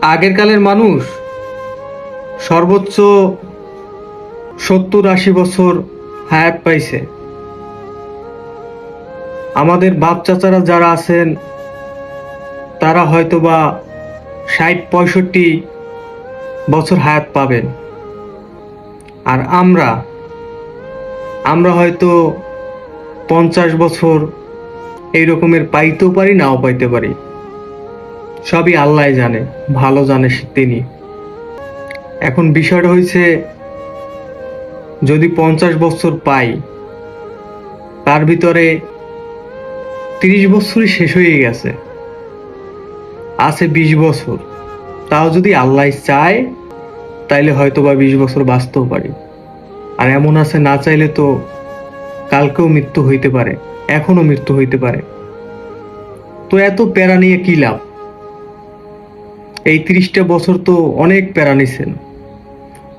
আগের কালের মানুষ সর্বোচ্চ 70-80 বছর হায়াত পাইছে। আমাদের বাপ চাচারা যারা আছেন তারা হয়তোবা 60-65 বছর হায়াত পাবেন। আর আমরা আমরা হয়তো 50 বছর এই রকমের পাইতেও পারি, নাও পাইতে পারি। সবই আল্লাহ জানে, ভালো জানে তিনি। এখন বিষয়টা হয়েছে, যদি 50 বছর পাই, তার ভিতরে 30 বছরই শেষ হয়ে গেছে, আছে 20 বছর। তাও যদি আল্লাহ চায় তাইলে হয়তো বা 20 বছর বাঁচতেও পারি। আর এমন আছে, না চাইলে তো কালকেও মৃত্যু হইতে পারে, এখনো মৃত্যু হইতে পারে। তো এত প্যারা নিয়ে কি লাভ? এই 30টা বছর তো অনেক প্যারা নিছেন,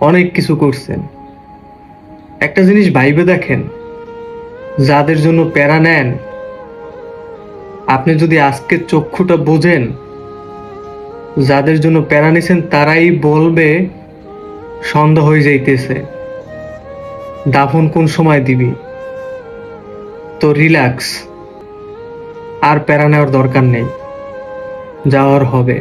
অনেক কিছু করছেন। একটা জিনিস ভাইবে দেখেন, যাদের জন্য প্যারা নেন, আপনি যদি আজকের চক্ষুটা বোঝেন, যাদের জন্য প্যারা নিছেন তারাই বলবে সন্ধ্যা হয়ে যাইতেছে, দাফন কোন সময় দিবি। তো রিল্যাক্স, আর প্যারা নেওয়ার দরকার নেই, যাওয়ার হবে।